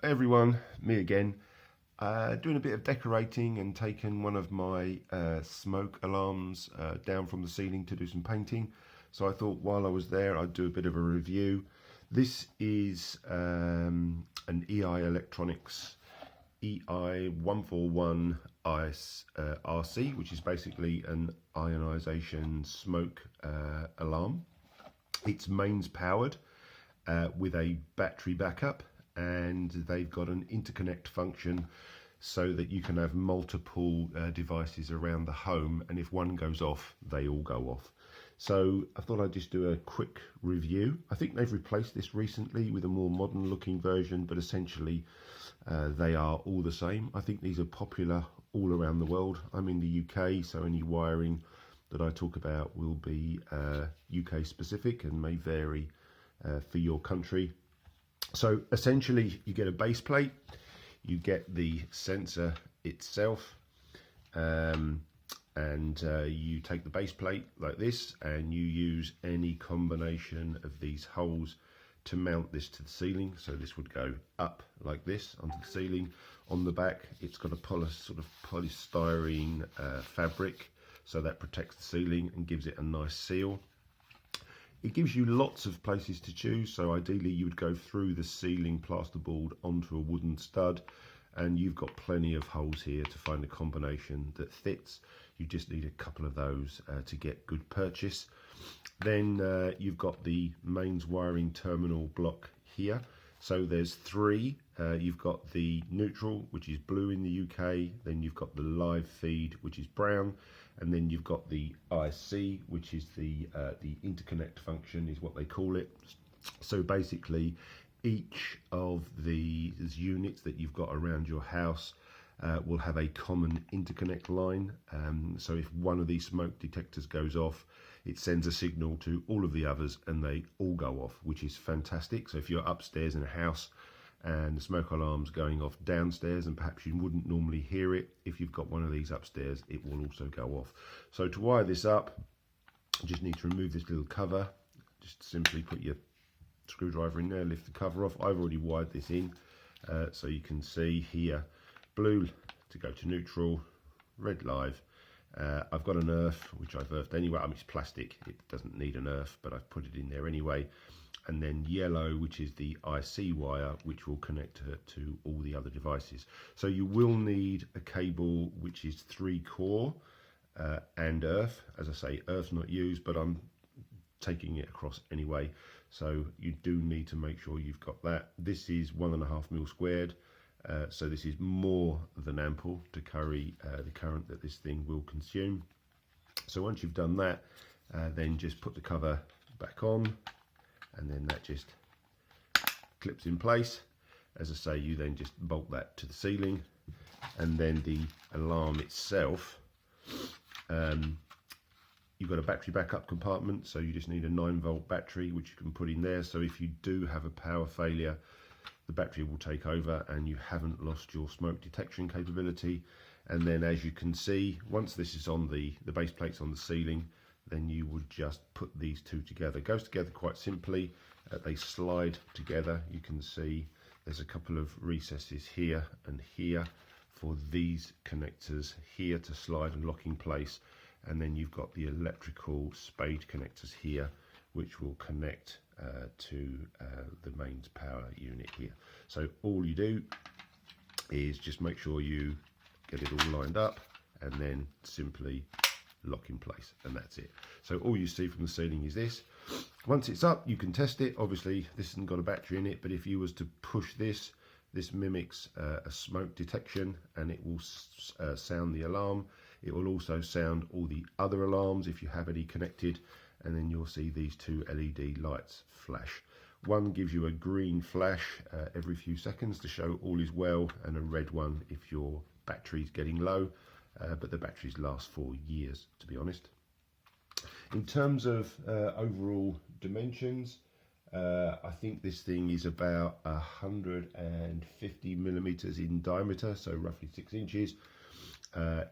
Everyone, me again, doing a bit of decorating and taking one of my smoke alarms down from the ceiling to do some painting. So I thought while I was there I'd do a bit of a review. This is an EI Electronics EI 141 RC, which is basically an ionization smoke alarm. It's mains powered with a battery backup, and they've got an interconnect function so that you can have multiple devices around the home, and if one goes off, they all go off. So I thought I'd just do a quick review. I think they've replaced this recently with a more modern looking version, but essentially they are all the same. I think these are popular all around the world. I'm in the UK, so any wiring that I talk about will be UK specific and may vary for your country. So essentially you get a base plate, you get the sensor itself, and you take the base plate like this and you use any combination of these holes to mount this to the ceiling. So this would go up like this onto the ceiling. On the back it's got a sort of polystyrene fabric, so that protects the ceiling and gives it a nice seal. It gives you lots of places to choose, so ideally you would go through the ceiling plasterboard onto a wooden stud, and you've got plenty of holes here to find a combination that fits. You just need a couple of those to get good purchase. Then you've got the mains wiring terminal block here. So there's three. You've got the neutral, which is blue in the UK, then you've got the live feed, which is brown, and then you've got the AIC, which is the interconnect function is what they call it. So basically each of these units that you've got around your house will have a common interconnect line. So if one of these smoke detectors goes off, it sends a signal to all of the others and they all go off, which is fantastic. So if you're upstairs in a house and the smoke alarm's going off downstairs and perhaps you wouldn't normally hear it, if you've got one of these upstairs, it will also go off. So to wire this up, you just need to remove this little cover. Just simply put your screwdriver in there, lift the cover off. I've already wired this in, so you can see here, blue to go to neutral, red live. I've got an earth, which I've earthed anyway. I mean, it's plastic, it doesn't need an earth, but I've put it in there anyway. And then yellow, which is the IC wire, which will connect to all the other devices. So you will need a cable which is 3-core and earth. As I say, earth's not used, but I'm taking it across anyway. So you do need to make sure you've got that. This is 1.5 mil squared. So this is more than ample to carry the current that this thing will consume. So once you've done that, then just put the cover back on, and then that just clips in place. As I say, you then just bolt that to the ceiling, and then the alarm itself, you've got a battery backup compartment, so you just need a 9-volt battery which you can put in there. So if you do have a power failure, the battery will take over and you haven't lost your smoke detection capability. And then as you can see, once this is on the base plates on the ceiling, then you would just put these two together. It goes together quite simply. They slide together. You can see there's a couple of recesses here and here for these connectors here to slide and lock in place. And then you've got the electrical spade connectors here, which will connect to the mains power unit here. So all you do is just make sure you get it all lined up and then simply lock in place, and that's it. So all you see from the ceiling is this. Once it's up, you can test it. Obviously this hasn't got a battery in it, but if you was to push this mimics a smoke detection, and it will sound the alarm. It will also sound all the other alarms if you have any connected, and then you'll see these two LED lights flash. One gives you a green flash every few seconds to show all is well, and a red one if your battery's getting low, but the batteries last for years, to be honest. In terms of overall dimensions, I think this thing is about 150 millimeters in diameter, so roughly 6 inches.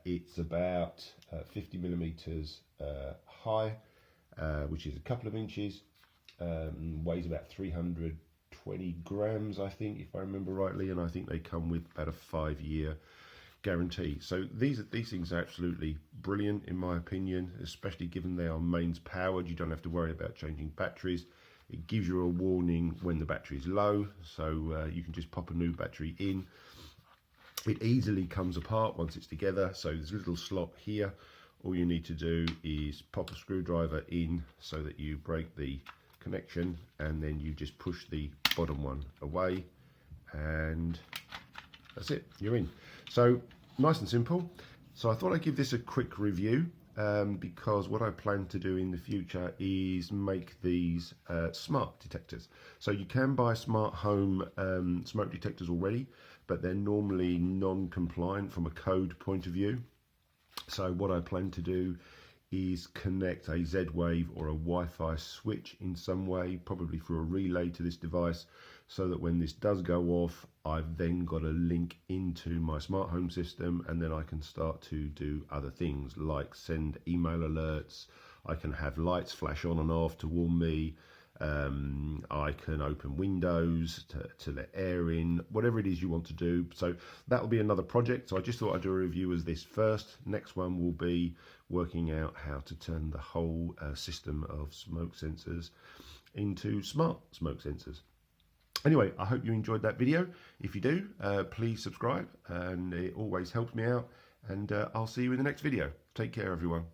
It's about 50 millimeters high, which is a couple of inches, weighs about 320 20 grams, I think, if I remember rightly, and I think they come with about a 5-year guarantee. So these things are absolutely brilliant in my opinion, especially given they are mains powered. You don't have to worry about changing batteries. It gives you a warning when the battery is low, so you can just pop a new battery in. It easily comes apart once it's together, so there's a little slot here. All you need to do is pop a screwdriver in so that you break the connection, and then you just push the bottom one away, and that's it, you're in. So nice and simple. So I thought I'd give this a quick review, because what I plan to do in the future is make these smart detectors. So you can buy smart home smoke detectors already, but they're normally non-compliant from a code point of view. So what I plan to do is connect a Z-Wave or a Wi-Fi switch in some way, probably through a relay to this device, so that when this does go off, I've then got a link into my smart home system, and then I can start to do other things like send email alerts. I can have lights flash on and off to warn me. I can open windows to let air in, whatever it is you want to do. So that will be another project. So I just thought I'd do a review as this first. Next one will be working out how to turn the whole system of smoke sensors into smart smoke sensors. Anyway, I hope you enjoyed that video. If you do, please subscribe, and it always helps me out. And I'll see you in the next video. Take care, everyone.